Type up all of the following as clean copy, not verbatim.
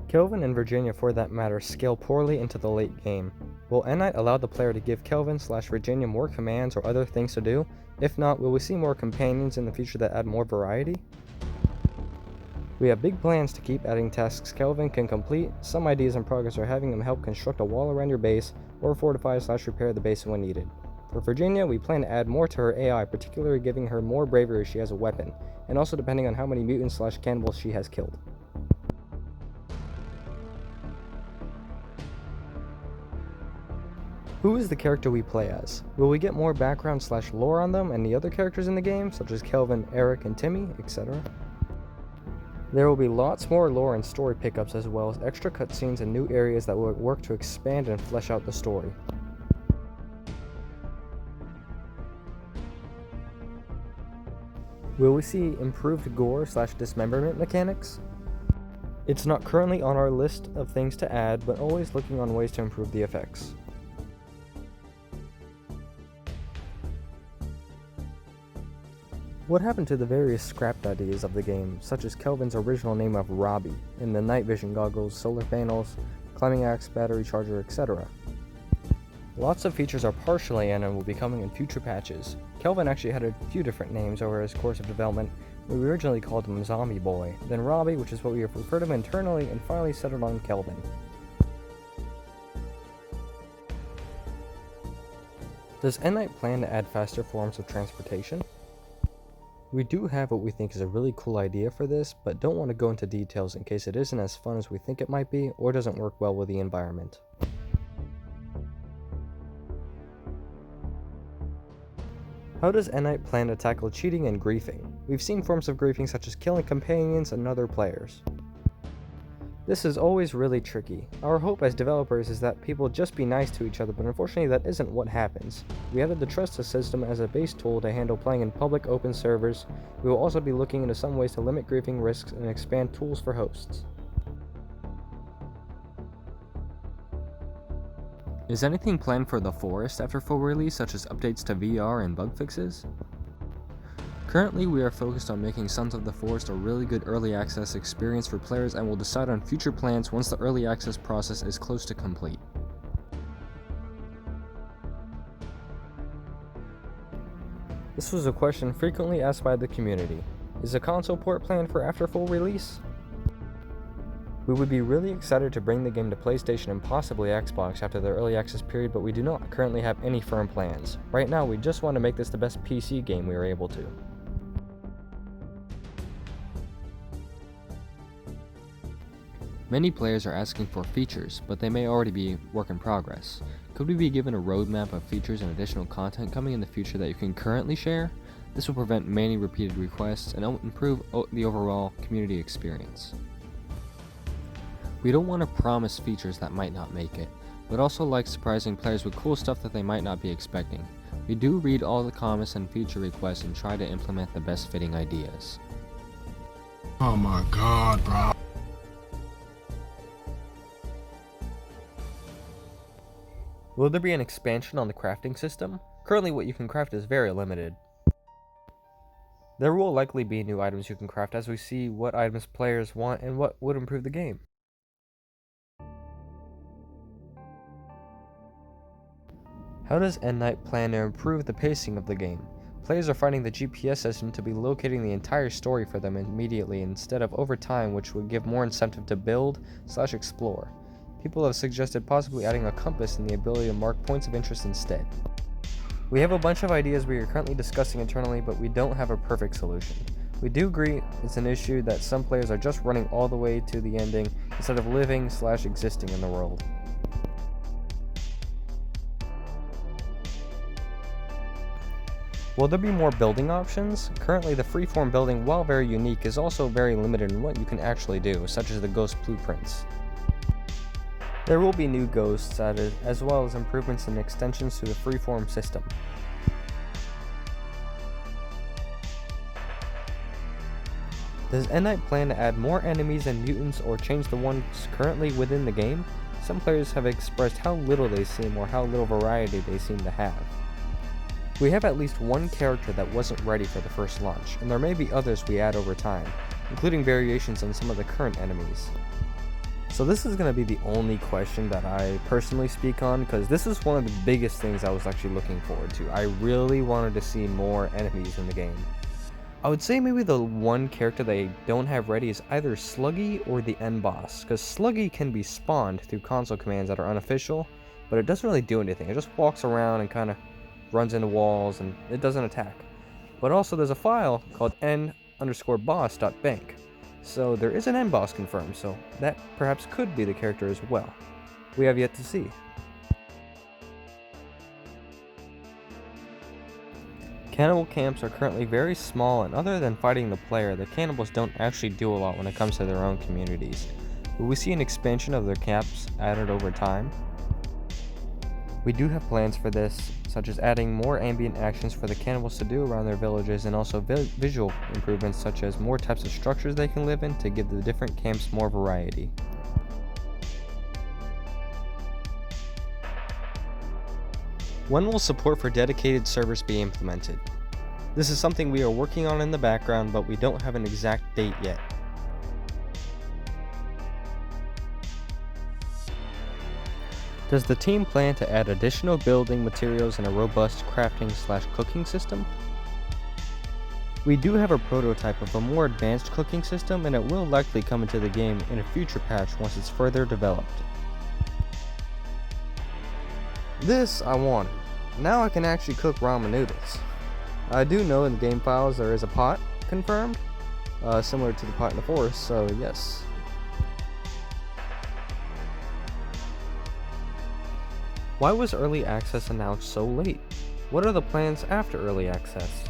Kelvin and Virginia, for that matter, scale poorly into the late game. Will Endnight allow the player to give Kelvin/Virginia more commands or other things to do? If not, will we see more companions in the future that add more variety? We have big plans to keep adding tasks Kelvin can complete. Some ideas in progress are having him help construct a wall around your base or fortify/repair the base when needed. For Virginia, we plan to add more to her AI, particularly giving her more bravery if she has a weapon, and also depending on how many mutants/cannibals she has killed. Who is the character we play as? Will we get more background/lore on them and the other characters in the game, such as Kelvin, Eric, and Timmy, etc.? There will be lots more lore and story pickups, as well as extra cutscenes and new areas that will work to expand and flesh out the story. Will we see improved gore/dismemberment mechanics? It's not currently on our list of things to add, but always looking on ways to improve the effects. What happened to the various scrapped ideas of the game, such as Kelvin's original name of Robby, and the night vision goggles, solar panels, climbing axe, battery charger, etc.? Lots of features are partially in and will be coming in future patches. Kelvin actually had a few different names over his course of development. We originally called him Zombie Boy, then Robby, which is what we referred to him internally, and finally settled on Kelvin. Does Endnight plan to add faster forms of transportation? We do have what we think is a really cool idea for this, but don't want to go into details in case it isn't as fun as we think it might be, or doesn't work well with the environment. How does Endnight plan to tackle cheating and griefing? We've seen forms of griefing such as killing companions and other players. This is always really tricky. Our hope as developers is that people just be nice to each other, but unfortunately that isn't what happens. We added the Trust system as a base tool to handle playing in public open servers. We will also be looking into some ways to limit griefing risks and expand tools for hosts. Is anything planned for TheForest after full release, such as updates to VR and bug fixes? Currently, we are focused on making Sons of the Forest a really good early access experience for players, and will decide on future plans once the early access process is close to complete. This was a question frequently asked by the community. Is a console port planned for after full release? We would be really excited to bring the game to PlayStation and possibly Xbox after the early access period, but we do not currently have any firm plans. Right now, we just want to make this the best PC game we are able to. Many players are asking for features, but they may already be work in progress. Could we be given a roadmap of features and additional content coming in the future that you can currently share? This will prevent many repeated requests and improve the overall community experience. We don't want to promise features that might not make it, but also like surprising players with cool stuff that they might not be expecting. We do read all the comments and feature requests and try to implement the best fitting ideas. Oh my god, bro. Will there be an expansion on the crafting system? Currently what you can craft is very limited. There will likely be new items you can craft as we see what items players want and what would improve the game. How does Endnight plan to improve the pacing of the game? Players are finding the GPS system to be locating the entire story for them immediately instead of over time, which would give more incentive to build/explore. People have suggested possibly adding a compass and the ability to mark points of interest instead. We have a bunch of ideas we are currently discussing internally, but we don't have a perfect solution. We do agree it's an issue that some players are just running all the way to the ending instead of living/existing in the world. Will there be more building options? Currently, the freeform building, while very unique, is also very limited in what you can actually do, such as the ghost blueprints. There will be new ghosts added, as well as improvements and extensions to the freeform system. Does Endnight plan to add more enemies and mutants or change the ones currently within the game? Some players have expressed how little they seem or how little variety they seem to have. We have at least one character that wasn't ready for the first launch, and there may be others we add over time, including variations on some of the current enemies. So this is going to be the only question that I personally speak on, because this is one of the biggest things I was actually looking forward to. I really wanted to see more enemies in the game. I would say maybe the one character they don't have ready is either Sluggy or the end boss, because Sluggy can be spawned through console commands that are unofficial, but it doesn't really do anything. It just walks around and kind of runs into walls, and it doesn't attack. But also there's a file called n_boss.bank. So there is an end boss confirmed, so that perhaps could be the character as well. We have yet to see. Cannibal camps are currently very small, and other than fighting the player, the cannibals don't actually do a lot when it comes to their own communities. Will we see an expansion of their camps added over time? We do have plans for this, such as adding more ambient actions for the cannibals to do around their villages, and also visual improvements such as more types of structures they can live in to give the different camps more variety. When will support for dedicated servers be implemented? This is something we are working on in the background, but we don't have an exact date yet. Does the team plan to add additional building materials and a robust crafting/cooking system? We do have a prototype of a more advanced cooking system, and it will likely come into the game in a future patch once it's further developed. This I wanted. Now I can actually cook ramen noodles. I do know in the game files there is a pot confirmed, similar to the pot in the forest, so yes. Why was early access announced so late? What are the plans after early access?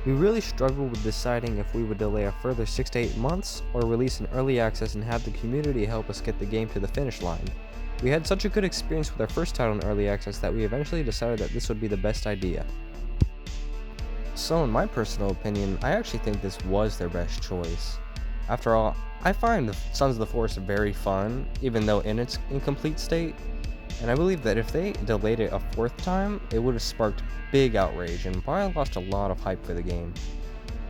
We really struggled with deciding if we would delay a further 6 to 8 months or release an early access and have the community help us get the game to the finish line. We had such a good experience with our first title in early access that we eventually decided that this would be the best idea. So in my personal opinion, I actually think this was their best choice. After all, I find the Sons of the Forest very fun, even though in its incomplete state. And I believe that if they delayed it a 4th time, it would have sparked big outrage and probably lost a lot of hype for the game.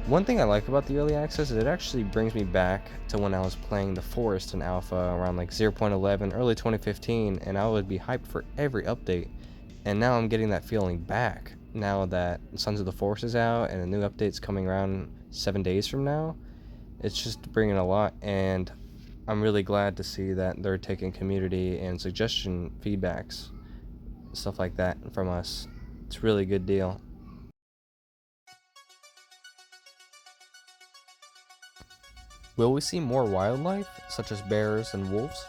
One thing I like about the early access is it actually brings me back to when I was playing TheForest in alpha around like 0.11, early 2015, and I would be hyped for every update. And now I'm getting that feeling back, now that Sons of the Forest is out and a new update's coming around 7 days from now. It's just bringing a lot, and I'm really glad to see that they're taking community and suggestion feedbacks, stuff like that from us. It's a really good deal. Will we see more wildlife, such as bears and wolves?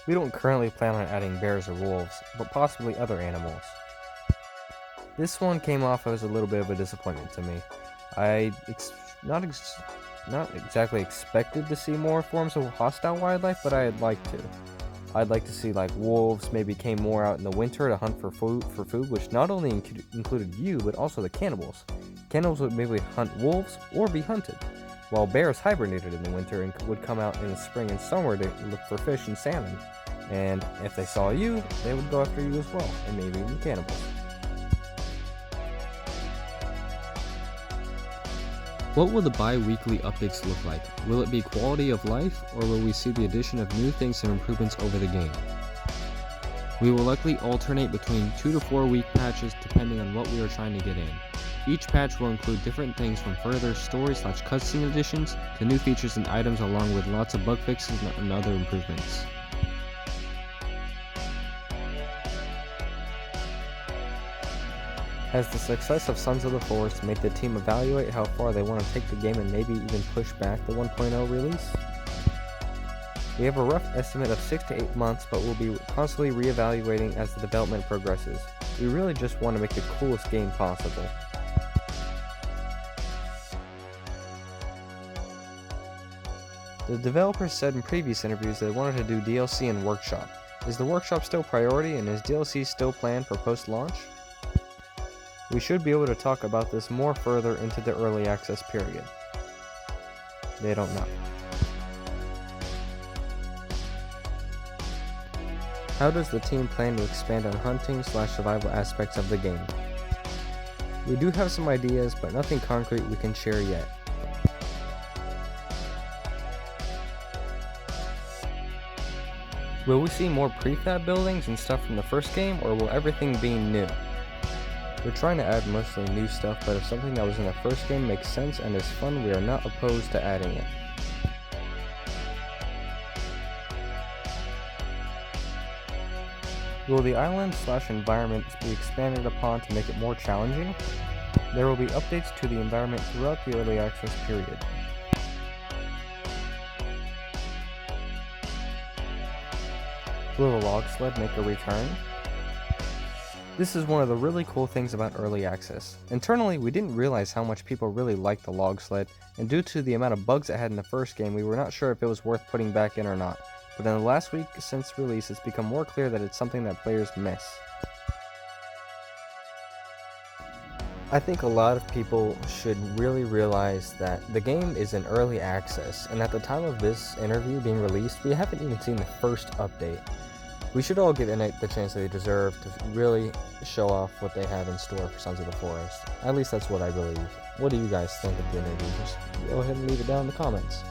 We don't currently plan on adding bears or wolves, but possibly other animals. This one came off as a little bit of a disappointment to me. I not exactly expected to see more forms of hostile wildlife, but I'd like to. I'd like to see like wolves maybe came more out in the winter to hunt for food, which not only included you, but also the cannibals. Cannibals would maybe hunt wolves or be hunted, while bears hibernated in the winter and would come out in the spring and summer to look for fish and salmon. And if they saw you, they would go after you as well, and maybe even cannibals. What will the bi-weekly updates look like? Will it be quality of life, or will we see the addition of new things and improvements over the game? We will likely alternate between 2 to 4 week patches depending on what we are trying to get in. Each patch will include different things from further story/cutscene additions to new features and items, along with lots of bug fixes and other improvements. Has the success of Sons of the Forest made the team evaluate how far they want to take the game and maybe even push back the 1.0 release? We have a rough estimate of 6 to 8 months, but we'll be constantly reevaluating as the development progresses. We really just want to make the coolest game possible. The developers said in previous interviews they wanted to do DLC and workshop. Is the workshop still priority, and is DLC still planned for post-launch? We should be able to talk about this more further into the early access period. They don't know. How does the team plan to expand on hunting/survival aspects of the game? We do have some ideas, but nothing concrete we can share yet. Will we see more prefab buildings and stuff from the first game, or will everything be new? We're trying to add mostly new stuff, but if something that was in the first game makes sense and is fun, we are not opposed to adding it. Will the island/environment be expanded upon to make it more challenging? There will be updates to the environment throughout the early access period. Will the Log Sled make a return? This is one of the really cool things about early access. Internally, we didn't realize how much people really liked the Log Sled, and due to the amount of bugs it had in the first game, we were not sure if it was worth putting back in or not. But in the last week since release, it's become more clear that it's something that players miss. I think a lot of people should really realize that the game is in early access, and at the time of this interview being released, we haven't even seen the first update. We should all give Endnight the chance they deserve to really show off what they have in store for Sons of the Forest. At least that's what I believe. What do you guys think of the interview? Just go ahead and leave it down in the comments.